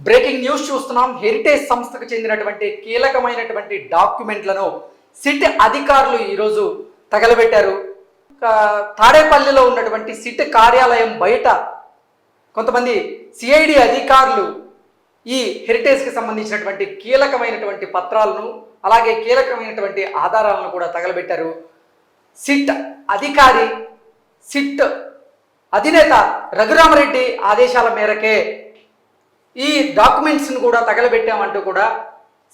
Breaking news చూస్తున్నాం. Heritage సంస్థకు చెందినటువంటి కీలకమైనటువంటి డాక్యుమెంట్లను సిట్ అధికారులు ఈరోజు తగలబెట్టారు. తాడేపల్లిలో ఉన్నటువంటి సిట్ కార్యాలయం బయట కొంతమంది సిఐడి అధికారులు ఈ హెరిటేజ్కి సంబంధించినటువంటి కీలకమైనటువంటి పత్రాలను అలాగే కీలకమైనటువంటి ఆధారాలను కూడా తగలబెట్టారు. సిట్ అధికారి సిట్ అధినేత రఘురామరెడ్డి ఆదేశాల మేరకే ఈ డాక్యుమెంట్స్ను కూడా తగలబెట్టామంటూ కూడా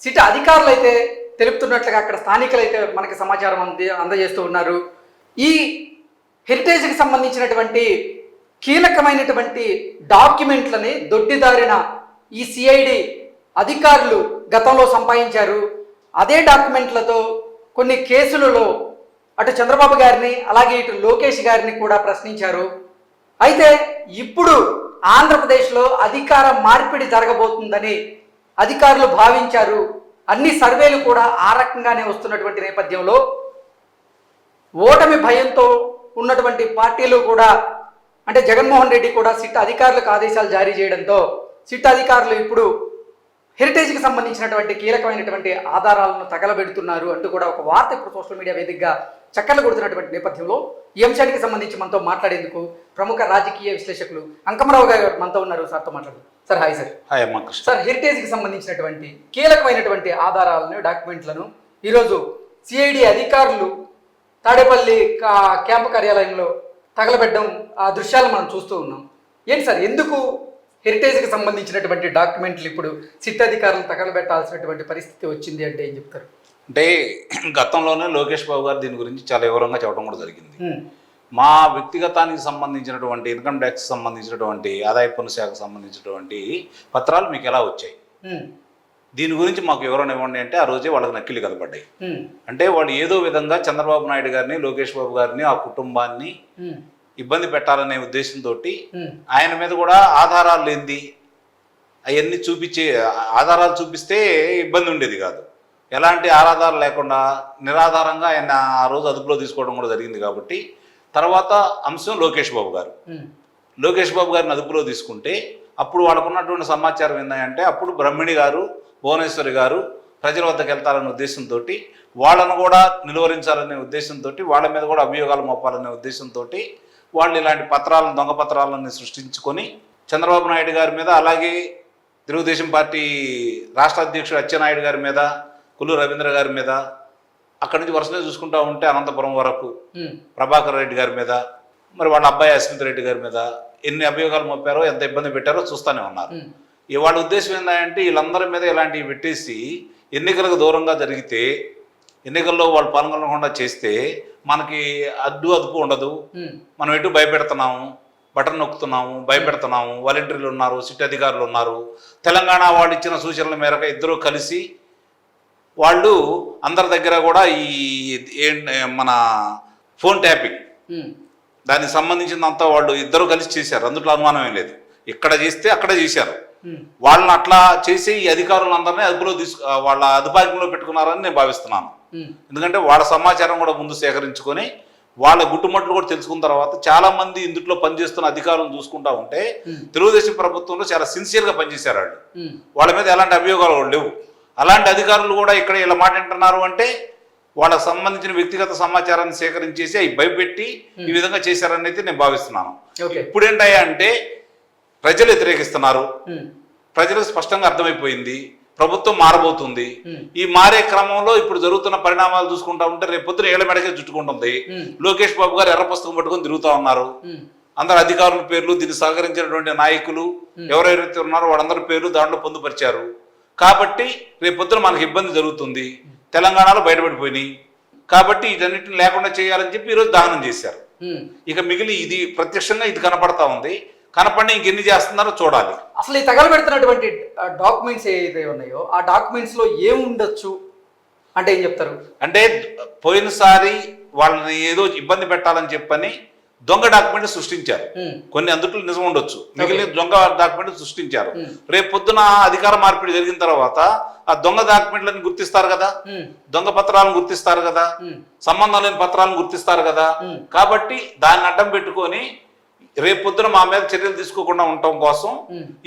సిట్ అధికారులు అయితే తెలుపుతున్నట్లుగా అక్కడ స్థానికులైతే మనకి సమాచారం అందజేస్తూ ఉన్నారు. ఈ హెరిటేజ్కి సంబంధించినటువంటి కీలకమైనటువంటి డాక్యుమెంట్లని దొడ్డిదారిన ఈ సిఐడి అధికారులు గతంలో సంపాదించారు. అదే డాక్యుమెంట్లతో కొన్ని కేసులలో అటు చంద్రబాబు గారిని అలాగే ఇటు లోకేష్ గారిని కూడా ప్రశ్నించారు. అయితే ఇప్పుడు ఆంధ్రప్రదేశ్లో అధికార మార్పిడి జరగబోతుందని అధికారులు భావించారు. అన్ని సర్వేలు కూడా ఆ రకంగానే వస్తున్నటువంటి నేపథ్యంలో ఓటమి భయంతో ఉన్నటువంటి పార్టీలు కూడా అంటే జగన్మోహన్ రెడ్డి కూడా సిట్ అధికారులకు ఆదేశాలు జారీ చేయడంతో సిట్ అధికారులు ఇప్పుడు హెరిటేజ్కి సంబంధించినటువంటి కీలకమైనటువంటి ఆధారాలను తగలబెడుతున్నారు అంటూ కూడా ఒక వార్త ఇప్పుడు సోషల్ మీడియా వేదికగా చక్కర్లు కొడుతున్నటువంటి నేపథ్యంలో ఈ అంశానికి సంబంధించి మనతో మాట్లాడేందుకు ప్రముఖ రాజకీయ విశ్లేషకులు అంకమరావు గారు మనతో ఉన్నారు. సార్తో మాట్లాడు. Sir hi sir. హాయ్ అమ్మా. సార్, హెరిటేజ్కి సంబంధించినటువంటి కీలకమైనటువంటి ఆధారాలను డాక్యుమెంట్లను ఈరోజు సిఐడి అధికారులు తాడేపల్లి క్యాంపు కార్యాలయంలో తగలబెట్టడం ఆ దృశ్యాలు మనం చూస్తూ ఉన్నాం. ఏంటి సార్, ఎందుకు హెరిటేజ్కి సంబంధించినటువంటి డాక్యుమెంట్లు ఇప్పుడు సిట్ అధికారులు తగలబెట్టాల్సినటువంటి పరిస్థితి వచ్చింది అంటే ఏం చెప్తారు? అంటే గతంలోనే లోకేష్ బాబు గారు దీని గురించి చాలా వివరంగా చెప్పడం కూడా జరిగింది. మా వ్యక్తిగతానికి సంబంధించినటువంటి ఇన్కమ్ ట్యాక్స్ సంబంధించినటువంటి ఆదాయ పన్ను శాఖకు సంబంధించినటువంటి పత్రాలు మీకు ఎలా వచ్చాయి, దీని గురించి మాకు వివరణ ఇవ్వండి అంటే ఆ రోజే వాళ్ళకి నక్కిలి కనబడ్డాయి. అంటే వాళ్ళు ఏదో విధంగా చంద్రబాబు నాయుడు గారిని లోకేష్ బాబు గారిని ఆ కుటుంబాన్ని ఇబ్బంది పెట్టాలనే ఉద్దేశంతో ఆయన మీద కూడా ఆధారాలు లేనిది అవన్నీ ఆధారాలు చూపిస్తే ఇబ్బంది ఉండేది కాదు. ఎలాంటి ఆధారాలు లేకుండా నిరాధారంగా ఆయన ఆ రోజు అదుపులో తీసుకోవడం కూడా జరిగింది. కాబట్టి తర్వాత అంశం లోకేష్ బాబు గారిని అదుపులో తీసుకుంటే అప్పుడు వాళ్ళకున్నటువంటి సమాచారం ఏంటంటే అప్పుడు బ్రహ్మిణి గారు భువనేశ్వరి గారు ప్రజల వద్దకు వెళ్తారనే ఉద్దేశంతో వాళ్ళను కూడా నిలువరించాలనే ఉద్దేశంతో వాళ్ళ మీద కూడా అభియోగాలు మోపాలనే ఉద్దేశంతో వాళ్ళు ఇలాంటి పత్రాలను దొంగ పత్రాలను సృష్టించుకొని చంద్రబాబు నాయుడు గారి మీద అలాగే తెలుగుదేశం పార్టీ రాష్ట్ర అధ్యక్షుడు అచ్చెన్నాయుడు గారి మీద కొల్లు రవీంద్ర గారి మీద అక్కడి నుంచి వరుసగా చూసుకుంటా ఉంటే అనంతపురం వరకు ప్రభాకర్ రెడ్డి గారి మీద మరి వాళ్ళ అబ్బాయి అస్మిత్ రెడ్డి గారి మీద ఎన్ని అభియోగాలు మోపారో ఎంత ఇబ్బంది పెట్టారో చూస్తూనే ఉన్నారు. వాళ్ళ ఉద్దేశం ఏంటంటే వీళ్ళందరి మీద ఇలాంటివి పెట్టేసి ఎన్నికలకు దూరంగా జరిగితే ఎన్నికల్లో వాళ్ళు పాల్గొనకుండా చేస్తే మనకి అదుపు ఉండదు, మనం ఎటు భయపెడుతున్నాము, బటన్ నొక్కుతున్నాము, భయపెడుతున్నాము, వాలంటీర్లు ఉన్నారు, సిట్ అధికారులు ఉన్నారు. తెలంగాణ వాళ్ళు ఇచ్చిన సూచనల మేరకు ఇద్దరు కలిసి వాళ్ళు అందరి దగ్గర కూడా ఈ మన ఫోన్ ట్యాపింగ్ దానికి సంబంధించినంతా వాళ్ళు ఇద్దరు కలిసి చేశారు. అందులో అనుమానం ఏం లేదు. ఇక్కడ చేస్తే అక్కడే చేశారు. వాళ్ళని అట్లా చేసి ఈ అధికారులందరినీ అదుపులో వాళ్ళ అదుపాయంలో పెట్టుకున్నారని నేను భావిస్తున్నాను. ఎందుకంటే వాళ్ళ సమాచారం కూడా ముందు సేకరించుకొని వాళ్ళ గుట్టుమట్లు కూడా తెలుసుకున్న తర్వాత చాలా మంది ఇందులో పనిచేస్తున్న అధికారులను చూసుకుంటా ఉంటే తెలుగుదేశం ప్రభుత్వంలో చాలా సిన్సియర్గా పనిచేశారు వాళ్ళు. వాళ్ళ మీద ఎలాంటి అభియోగాలు లేవు. అలాంటి అధికారులు కూడా ఇక్కడ ఇలా మాట వింటున్నారు అంటే వాళ్ళకు సంబంధించిన వ్యక్తిగత సమాచారాన్ని సేకరించేసి అవి భయపెట్టి ఈ విధంగా చేశారని అయితే నేను భావిస్తున్నాను. ఇప్పుడు ఏంటయ్యా అంటే ప్రజలు వ్యతిరేకిస్తున్నారు, ప్రజలకు స్పష్టంగా అర్థమైపోయింది ప్రభుత్వం మారబోతుంది. ఈ మారే క్రమంలో ఇప్పుడు జరుగుతున్న పరిణామాలు చూసుకుంటా ఉంటే రేపు పొద్దున ఏళ్ల మెడకే చుట్టుకుంటుంది. లోకేష్ బాబు గారు ఎర్ర పుస్తకం పట్టుకొని తిరుగుతూ ఉన్నారు. అందరు అధికారుల పేర్లు, దీన్ని సహకరించినటువంటి నాయకులు ఎవరెవరైతే ఉన్నారో వాళ్ళందరి పేర్లు దాంట్లో పొందుపరిచారు. కాబట్టి రేపు పొద్దున మనకు ఇబ్బంది జరుగుతుంది. తెలంగాణలో బయటపడిపోయినాయి కాబట్టి వీటన్నిటిని లేకుండా చేయాలని చెప్పి ఈరోజు దహనం చేశారు. ఇక మిగిలి ఇది ప్రత్యక్షంగా ఇది కనపడతా ఉంది. కనపడి ఇంకెన్ని చేస్తున్నారో చూడాలి. అసలు ఈ తగలబెడుతున్నటువంటి డాక్యుమెంట్స్ ఏదైతే ఉన్నాయో ఆ డాక్యుమెంట్స్ లో ఏముండొచ్చు అంటే ఏం చెప్తారు? అంటే పోయినసారి వాళ్ళని ఏదో ఇబ్బంది పెట్టాలని చెప్పని దొంగ డాక్యుమెంట్ సృష్టించారు. కొన్ని అందుట్లో నిజం ఉండొచ్చు, మిగిలిన దొంగ డాక్యుమెంట్ సృష్టించారు. రేపు పొద్దున అధికార మార్పిడి జరిగిన తర్వాత ఆ దొంగ డాక్యుమెంట్లను గుర్తిస్తారు కదా, దొంగ పత్రాలను గుర్తిస్తారు కదా, సంబంధం లేని పత్రాలను గుర్తిస్తారు కదా. కాబట్టి దాన్ని అడ్డం పెట్టుకొని రేపు పొద్దున మా మీద చర్యలు తీసుకోకుండా ఉండటం కోసం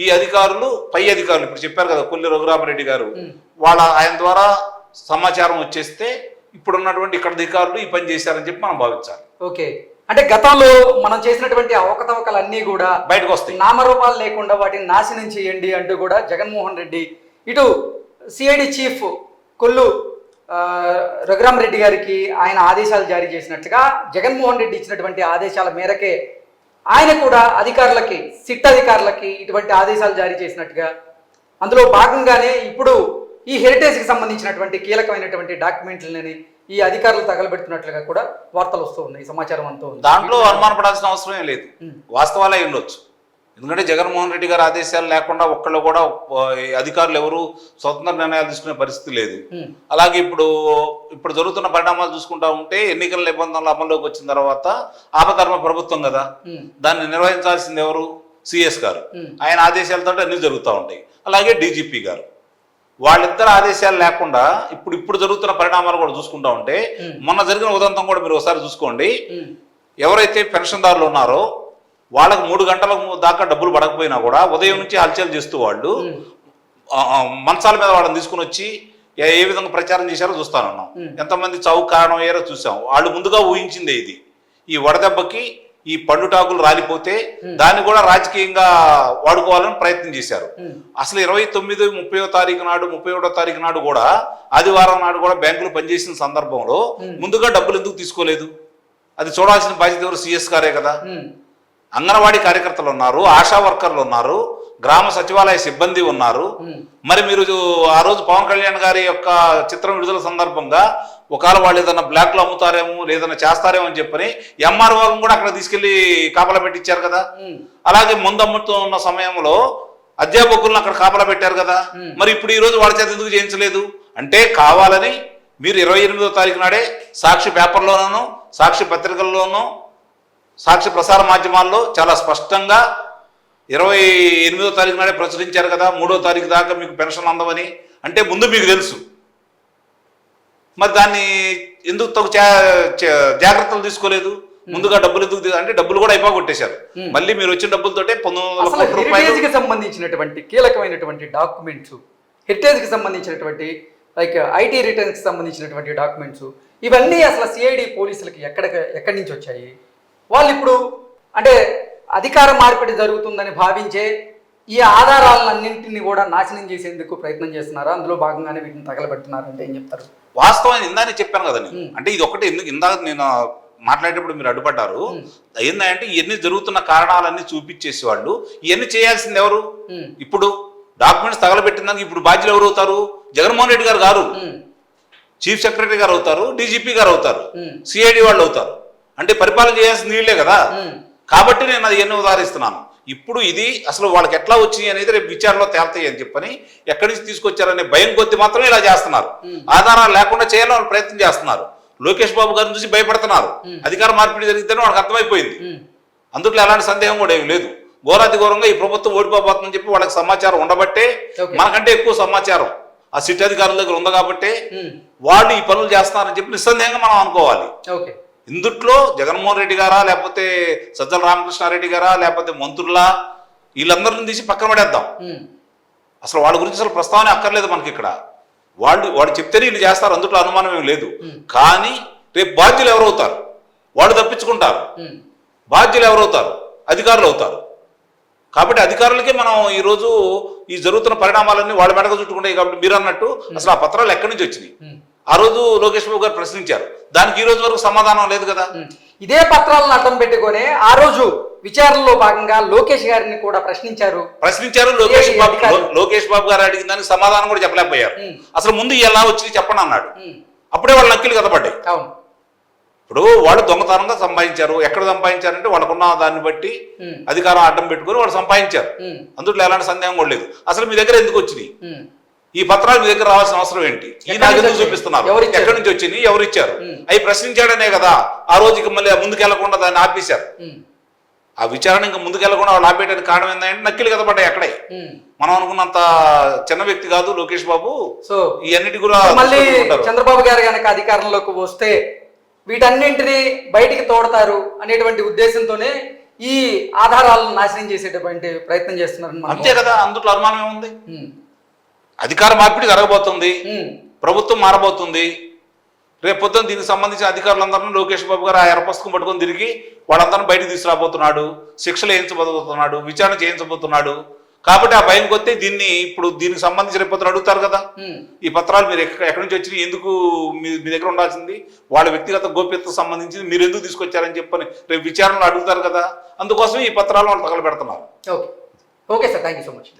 ఈ అధికారులు, పై అధికారులు ఇప్పుడు చెప్పారు కదా కొల్లి రఘురామరెడ్డి గారు, ఆయన ద్వారా సమాచారం వచ్చేస్తే ఇప్పుడున్నటువంటి ఇక్కడ అధికారులు ఈ పని చేశారని చెప్పి మనం భావించాలి. ఓకే, అంటే గతంలో మనం చేసినటువంటి అవకతవకలన్నీ కూడా బయటకు వస్తాయి, నామరూపాలు లేకుండా వాటిని నాశనం చేయండి అంటూ కూడా జగన్మోహన్ రెడ్డి ఇటు సిఐడి చీఫ్ కొల్లు రఘురామరెడ్డి గారికి ఆయన ఆదేశాలు జారీ చేసినట్లుగా జగన్మోహన్ రెడ్డి ఇచ్చినటువంటి ఆదేశాల మేరకే ఆయన కూడా అధికారులకి, సిట్ అధికారులకి ఇటువంటి ఆదేశాలు జారీ చేసినట్టుగా, అందులో భాగంగానే ఇప్పుడు ఈ హెరిటేజ్కి సంబంధించినటువంటి కీలకమైనటువంటి డాక్యుమెంట్లని ఈ అధికారులు తగలబెడుతున్నట్లుగా కూడా వార్తలు వస్తూ ఉన్నాయి, సమాచారం అంతా ఉంది. దాంట్లో అనుమానపడాల్సిన అవసరమే లేదు, వాస్తవాలే ఉండొచ్చు. ఎందుకంటే జగన్మోహన్ రెడ్డి గారి ఆదేశాలు లేకుండా ఒక్కళ్ళు కూడా అధికారులు ఎవరు స్వతంత్ర నిర్ణయాలు తీసుకునే పరిస్థితి లేదు. అలాగే ఇప్పుడు జరుగుతున్న పరిణామాలు చూసుకుంటా ఉంటే ఎన్నికల నిబంధనలు అమల్లోకి వచ్చిన తర్వాత ఆపధర్మ ప్రభుత్వం కదా, దాన్ని నిర్వహించాల్సింది ఎవరు? సిఎస్ గారు. ఆయన ఆదేశాలతో అన్ని జరుగుతూ ఉంటాయి. అలాగే డీజీపీ గారు, వాళ్ళిద్దరు ఆదేశాలు లేకుండా ఇప్పుడు జరుగుతున్న పరిణామాలు కూడా చూసుకుంటా ఉంటే మొన్న జరిగిన ఉదంతం కూడా మీరు ఒకసారి చూసుకోండి. ఎవరైతే పెన్షన్దారులు ఉన్నారో వాళ్ళకు 3 గంటల దాకా డబ్బులు పడకపోయినా కూడా ఉదయం నుంచి హల్చల్ చేస్తూ వాళ్ళు మంచాల మీద వాళ్ళని తీసుకుని వచ్చి ఏ విధంగా ప్రచారం చేశారో చూస్తానున్నాం. ఎంతమంది చావుకు కారణం అయ్యారో చూసాం. వాళ్ళు ముందుగా ఊహించిందే ఇది. ఈ వడదెబ్బకి ఈ పండుటాకులు రాలిపోతే దాన్ని కూడా రాజకీయంగా వాడుకోవాలని ప్రయత్నం చేశారు. అసలు 29, 30వ తారీఖు నాడు, 31వ తారీఖు నాడు కూడా, ఆదివారం నాడు కూడా బ్యాంకులు పనిచేసిన సందర్భంలో ముందుగా డబ్బులు ఎందుకు తీసుకోలేదు? అది చూడాల్సిన బాధ్యత ఎవరు? సిఎస్ గారే కదా. అంగన్వాడీ కార్యకర్తలు ఉన్నారు, ఆశా వర్కర్లు ఉన్నారు, గ్రామ సచివాలయ సిబ్బంది ఉన్నారు. మరి మీరు ఆ రోజు పవన్ కళ్యాణ్ గారి యొక్క చిత్రం విడుదల సందర్భంగా ఒకవేళ వాళ్ళు ఏదైనా బ్లాక్లో అమ్ముతారేమో, లేదన్నా చేస్తారేమో అని చెప్పని ఎంఆర్ఓ కూడా అక్కడ తీసుకెళ్లి కాపలా పెట్టించారు కదా. అలాగే ముందు అమ్ముతూ ఉన్న సమయంలో అధ్యాపకులను అక్కడ కాపలా పెట్టారు కదా. మరి ఇప్పుడు ఈ రోజు వాళ్ళ చేత ఎందుకు చేయించలేదు? అంటే కావాలని మీరు 28వ తారీఖు నాడే సాక్షి పేపర్లోనూ, సాక్షి పత్రికల్లోనూ, సాక్షి ప్రసార మాధ్యమాల్లో చాలా స్పష్టంగా 28వ తారీఖు నాడే ప్రచురించారు కదా, 3వ తారీఖు దాకా మీకు పెన్షన్ అందవని. అంటే ముందు మీకు తెలుసు, మరి దాన్ని ఎందుకు తగు జాగ్రత్తలు తీసుకోలేదు? ముందుగా డబ్బులు ఎందుకు? అంటే డబ్బులు కూడా అయిపోగొట్టేశారు. మళ్ళీ మీరు వచ్చిన డబ్బులతోటే 1900 కోట్ల రూపాయలు సంబంధించినటువంటి కీలకమైనటువంటి డాక్యుమెంట్స్, హెరిటేజ్కి సంబంధించినటువంటి లైక్ ఐటీ రిటర్న్స్కి సంబంధించినటువంటి డాక్యుమెంట్స్, ఇవన్నీ అసలు సిఐడి పోలీసులకి ఎక్కడి నుంచి వచ్చాయి? వాళ్ళు ఇప్పుడు అంటే అధికార మార్పిడి జరుగుతుందని భావించే ఈ ఆధారాలన్నింటినీ కూడా నాశనం చేసేందుకు ప్రయత్నం చేస్తున్నారా? అందులో భాగంగానే వీటిని తగలబెడుతున్నారంటే ఏం చెప్తారు? వాస్తవం ఇందానే చెప్పాను కదా నేను. అంటే ఇది ఒకటి ఎందుకు ఇందాక నేను మాట్లాడేటప్పుడు మీరు అడ్డుపడ్డారు. ఏంటంటే ఇవన్నీ జరుగుతున్న కారణాలన్నీ చూపించేసి వాళ్ళు ఇవన్నీ చేయాల్సింది ఎవరు? ఇప్పుడు డాక్యుమెంట్స్ తగలబెట్టిందానికి ఇప్పుడు బాధ్యులు ఎవరు అవుతారు? జగన్మోహన్ రెడ్డి గారు గారు, చీఫ్ సెక్రటరీ గారు అవుతారు, డీజీపీ గారు అవుతారు, సిఐడి వాళ్ళు అవుతారు. అంటే పరిపాలన చేయాల్సింది వీళ్ళే కదా. కాబట్టి నేను అది ఎన్ని ఉదాహరిస్తున్నాను. ఇప్పుడు ఇది అసలు వాళ్ళకి ఎట్లా వచ్చింది అనేది రేపు విచారణలో తేల్తాయి అని చెప్పని ఎక్కడి నుంచి తీసుకొచ్చారనే భయం కొద్ది మాత్రమే ఇలా చేస్తున్నారు. ఆధారాలు లేకుండా చేయాలని వాళ్ళు ప్రయత్నం చేస్తున్నారు. లోకేష్ బాబు గారిని చూసి భయపడుతున్నారు. అధికార మార్పిడి జరిగితేనే వాళ్ళకి అర్థమైపోయింది. అందుట్లో ఎలాంటి సందేహం కూడా ఏమి లేదు. ఘోరాతి ఘోరంగా ఈ ప్రభుత్వం ఓడిపోతుందని చెప్పి వాళ్ళకి సమాచారం ఉండబట్టే, మనకంటే ఎక్కువ సమాచారం ఆ సిట్ అధికారుల దగ్గర ఉంది కాబట్టి వాళ్ళు ఈ పనులు చేస్తున్నారని చెప్పి నిస్సందేహంగా మనం అనుకోవాలి. ఇందుట్లో జగన్మోహన్ రెడ్డి గారా, లేకపోతే సజ్జల రామకృష్ణారెడ్డి గారా, లేకపోతే మంత్రులా, వీళ్ళందరిని తీసి పక్కన పడేద్దాం. అసలు వాళ్ళ గురించి అసలు ప్రస్తావన అక్కర్లేదు మనకి ఇక్కడ. వాళ్ళు చెప్తేనే వీళ్ళు చేస్తారు, అందుట్లో అనుమానం ఏమి లేదు. కానీ రేపు బాధ్యులు ఎవరవుతారు? వాళ్ళు తప్పించుకుంటారు. బాధ్యులు ఎవరవుతారు? అధికారులు అవుతారు. కాబట్టి అధికారులకే మనం ఈరోజు ఈ జరుగుతున్న పరిణామాలన్నీ వాళ్ళ మెడక చుట్టుకుంటాయి. కాబట్టి మీరు అన్నట్టు అసలు ఆ పత్రాలు ఎక్కడి నుంచి వచ్చినాయి? ఆ రోజు లోకేష్ బాబు గారు ప్రశ్నించారు, దానికి ఈ రోజు వరకు సమాధానం లేదు కదా. ఇదే పత్రాలను అడ్డం పెట్టుకొని ఆ రోజు విచారణలో భాగంగా లోకేష్ గారిని కూడా ప్రశ్నించారు. లోకేష్ బాబు గారు అడిగిన దానికి సమాధానం కూడా చెప్పలేకపోయారు. అసలు ముందు ఎలా వచ్చి చెప్పండి అన్నాడు. అప్పుడే వాళ్ళు నక్కిలు కదపడ్డాయి. ఇప్పుడు వాళ్ళు దొంగతనంగా సంపాదించారు. ఎక్కడ సంపాదించారంటే వాళ్ళకున్న దాన్ని బట్టి అధికారం అడ్డం పెట్టుకుని వాళ్ళు సంపాదించారు. అందులో ఎలాంటి సందేహం కూడా లేదు. అసలు మీ దగ్గర ఎందుకు వచ్చినాయి ఈ పత్రాలు? మీ దగ్గర రావాల్సిన అవసరం ఏంటి? ఈ నాకు ఎందుకు చూపిస్తున్నారు? ఎక్కడి నుంచి వచ్చినాయి? ఎవరు ఇచ్చారు? అవి ప్రశ్నించాడనే కదా ఆ రోజుకి మళ్ళీ ముందుకెళ్లకుండా దాన్ని ఆపేశారు. ఆ విచారణ ఇంకా ముందుకెళ్లకుండా వాళ్ళు ఆపేయడానికి కారణం ఏంటంటే నక్కిలు కదపడ్డాయి అక్కడే. మనం అనుకున్నంత చిన్న వ్యక్తి కాదు లోకేష్ బాబు. సో ఇవన్నిటి కూడా మళ్ళీ చంద్రబాబు గారు కనుక అధికారంలోకి వస్తే వీటన్నింటినీ బయటికి తోడతారు అనేటువంటి ఉద్దేశంతోనే ఈ ఆధారాలను నాశనం చేసేటటువంటి ప్రయత్నం చేస్తున్నారని మనం అంతే కదా, అందులో అనుమానం ఏముంది? ఉమ్, అధికార మార్పిడి జరగబోతుంది, ఉమ్, ప్రభుత్వం మారబోతుంది. రేపు పొద్దున్న దీనికి సంబంధించిన అధికారులందరినీ లోకేష్ బాబు గారు ఆ ఎర్ర పుస్తకం పట్టుకొని తిరిగి వాళ్ళందరినీ బయటకు తీసుకురాబోతున్నాడు, శిక్షలు వేయించబోతున్నాడు, విచారణ చేయించబోతున్నాడు. కాబట్టి ఆ భయం కొద్దీ ఇప్పుడు దీనికి సంబంధించి రేపు పొద్దున అడుగుతారు కదా, ఉమ్. ఈ పత్రాలు మీరు ఎక్కడి నుంచి వచ్చినాయి, ఎందుకు మీ దగ్గర ఉండాల్సింది, వాళ్ళ వ్యక్తిగత గోప్యతకు సంబంధించి మీరు ఎందుకు తీసుకొచ్చారని చెప్పని రేపు విచారణలో అడుగుతారు కదా. అందుకోసం ఈ పత్రాలు వాళ్ళు తగలబెడుతున్నారు. Okay okay sir, thank you so much.